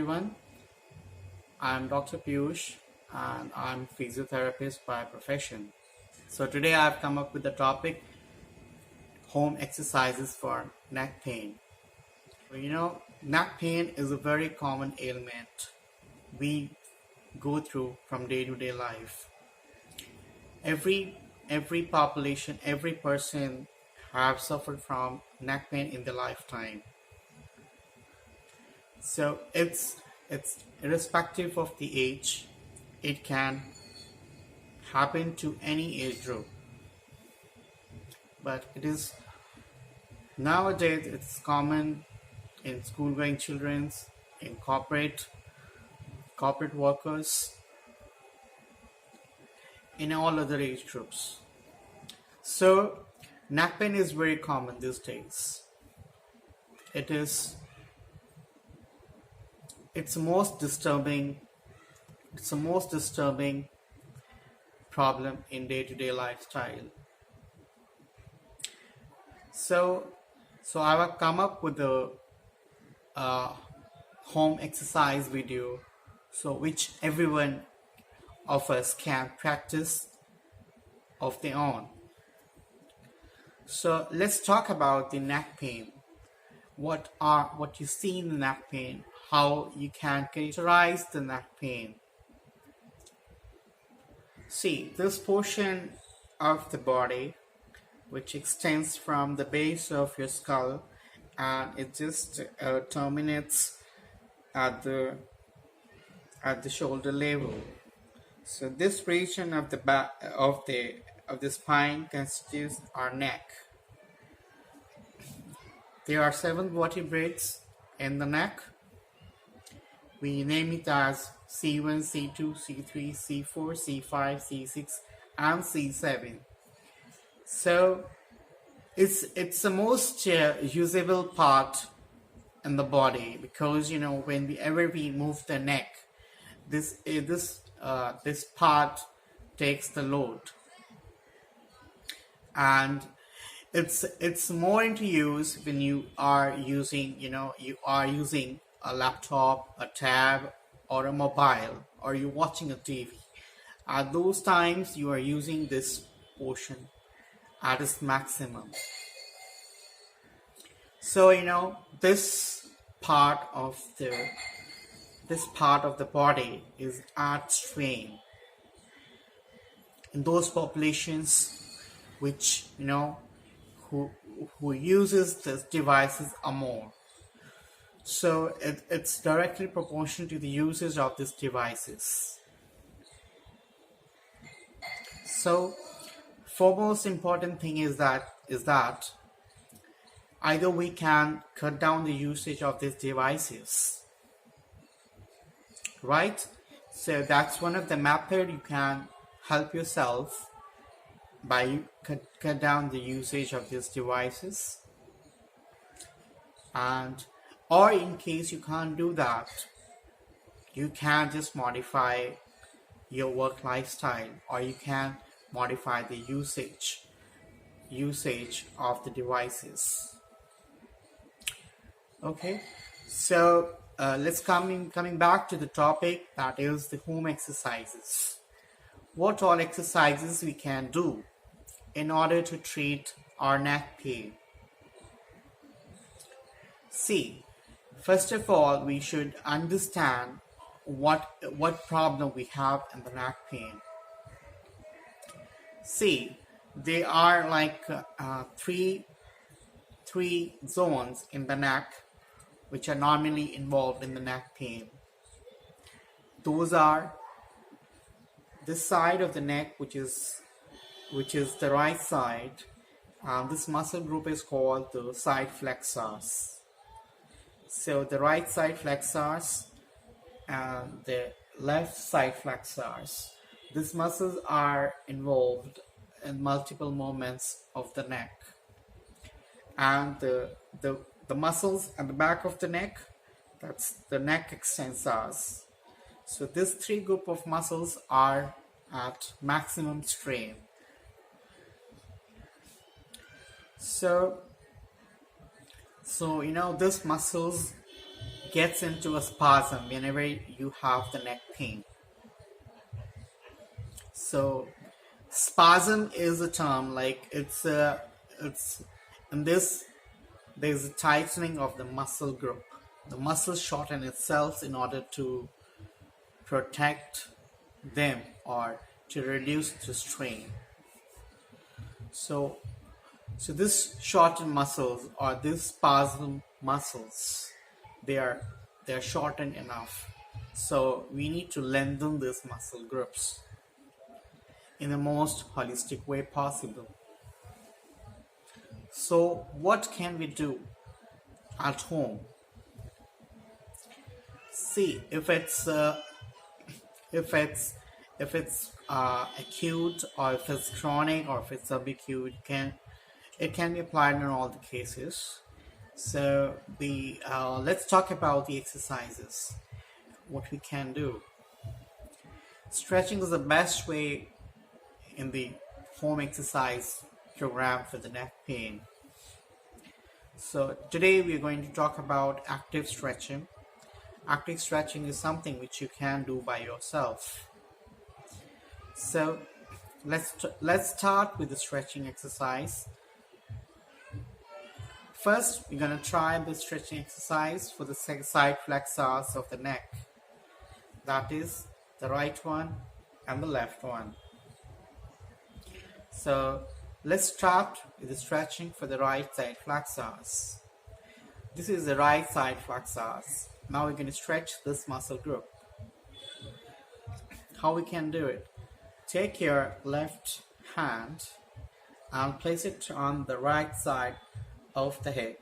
everyone. I'm Dr. Piyush and I'm physiotherapist by profession. So today I've come up with the topic home exercises for neck pain. Neck pain is a very common ailment we go through from day to day life. Every population, every person have suffered from neck pain in their lifetime. So it's irrespective of the age, it can happen to any age group. But it is nowadays it's common in school going children, in corporate workers, in all other age groups. So neck pain is very common these days. It's the most disturbing problem in day-to-day lifestyle. So I have come up with a home exercise video, so which everyone of us can practice of their own. So let's talk about the neck pain. What you see in the neck pain, how you can characterize the neck pain. See, this portion of the body which extends from the base of your skull and it just terminates at the shoulder level. So this region of the back of the spine constitutes our neck. There are 7 vertebrates in the neck. We name it as C1, C2, C3, C4, C5, C6, and C7. So it's the most usable part in the body because whenever we move the neck, this part takes the load, and it's more into use when you are using a laptop, a tab, or a mobile, or you're watching a TV. At those times you are using this portion at its maximum. So this part of the body is at strain in those populations which who uses these devices are more. So it's directly proportional to the usage of these devices. So foremost important thing is that either we can cut down the usage of these devices, right? So that's one of the method you can help yourself by cut down the usage of these devices. Or in case you can't do that, you can just modify your work lifestyle, or you can modify the usage of the devices. Okay, so let's coming back to the topic, that is the home exercises. What all exercises we can do in order to treat our neck pain? See, first of all, we should understand what problem we have in the neck pain. See, there are like three zones in the neck which are normally involved in the neck pain. Those are this side of the neck, which is the right side. This muscle group is called the side flexors. So the right side flexors and the left side flexors. These muscles are involved in multiple movements of the neck. And the muscles at the back of the neck, that's the neck extensors. So these 3 group of muscles are at maximum strain. So these muscles gets into a spasm whenever you have the neck pain. So spasm is a term, like it's in this, there's a tightening of the muscle group. The muscle shorten itself in order to protect them or to reduce the strain. So this shortened muscles or these spasm muscles, they're shortened enough. So we need to lengthen these muscle groups in the most holistic way possible. So what can we do at home? See, if it's acute, or if it's chronic, or if it's subacute, it can be applied in all the cases. So let's talk about the exercises, what we can do. Stretching is the best way in the home exercise program for the neck pain. So today we are going to talk about active stretching. Active stretching is something which you can do by yourself. So let's start with the stretching exercise. First, we're going to try the stretching exercise for the side flexors of the neck. That is the right one and the left one. So let's start with the stretching for the right side flexors. This is the right side flexors. Now we're going to stretch this muscle group. How we can do it? Take your left hand and place it on the right side of the head.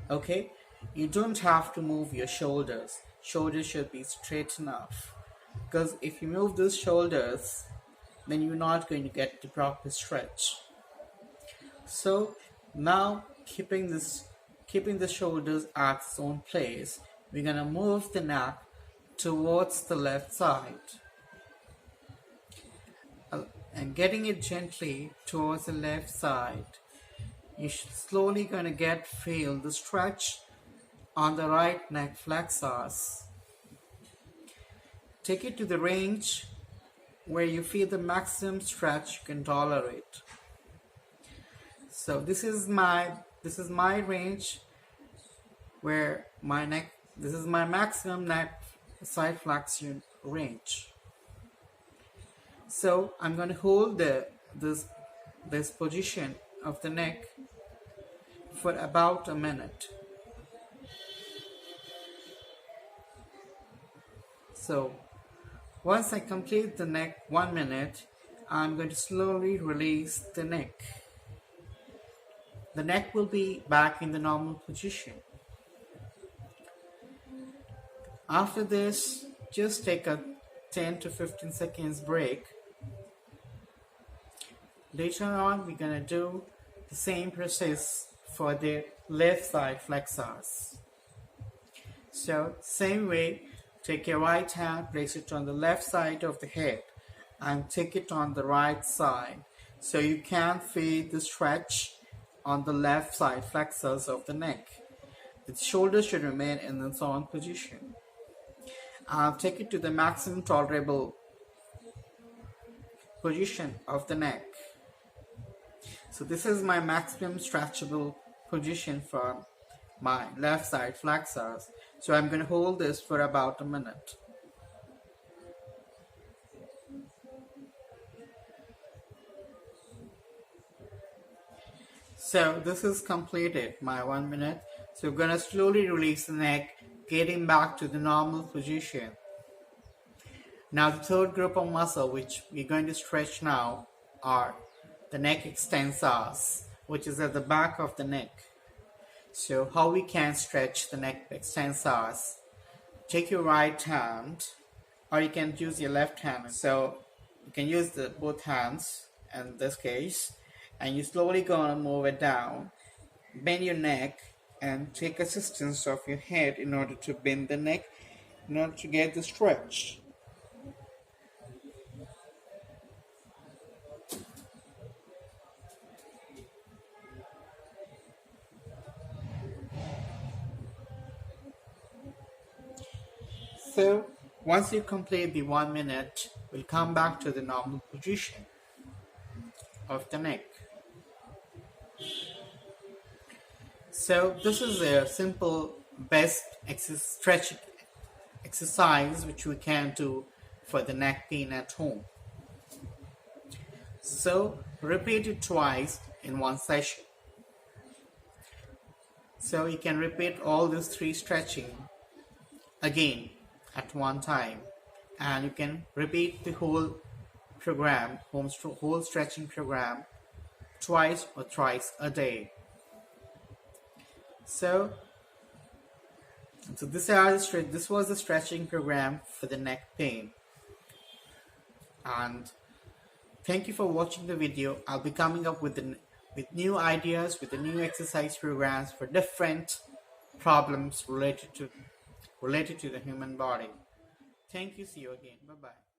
Okay, you don't have to move your shoulders. Shoulders should be straight enough, because if you move those shoulders, then you're not going to get the proper stretch. So now keeping the shoulders at its own place, we're going to move the neck towards the left side and getting it gently towards the left side. You're slowly going to feel the stretch on the right neck flexors. Take it to the range where you feel the maximum stretch you can tolerate. So this is my range where this is my maximum neck side flexion range. So I'm going to hold this position of the neck for about a minute. So once I complete the neck 1 minute, I'm going to slowly release the neck. The neck will be back in the normal position. After this, just take a 10 to 15 seconds break. Later on, we're going to do the same process for the left side flexors. So, same way, take your right hand, place it on the left side of the head and take it on the right side. So you can feel the stretch on the left side flexors of the neck. The shoulders should remain in its own position. Take it to the maximum tolerable position of the neck. So this is my maximum stretchable position for my left side flexors. So I'm going to hold this for about a minute. So this is completed, my 1 minute. So we're going to slowly release the neck, getting back to the normal position. Now the third group of muscle which we're going to stretch now are the neck extensors, which is at the back of the neck. So how we can stretch the neck extensors? Take your right hand, or you can use your left hand. So you can use both hands in this case, and you're slowly gonna move it down. Bend your neck and take assistance of your head in order to bend the neck, in order to get the stretch. So once you complete the 1 minute, we'll come back to the normal position of the neck. So this is a simple best stretching exercise which we can do for the neck pain at home. So repeat it twice in one session. So you can repeat all these 3 stretching again at one time, and you can repeat the whole program, whole stretching program, twice or thrice a day. So this was the stretching program for the neck pain. And thank you for watching the video. I'll be coming up with new ideas, with the new exercise programs for different problems related to the human body. Thank you. See you again. Bye-bye.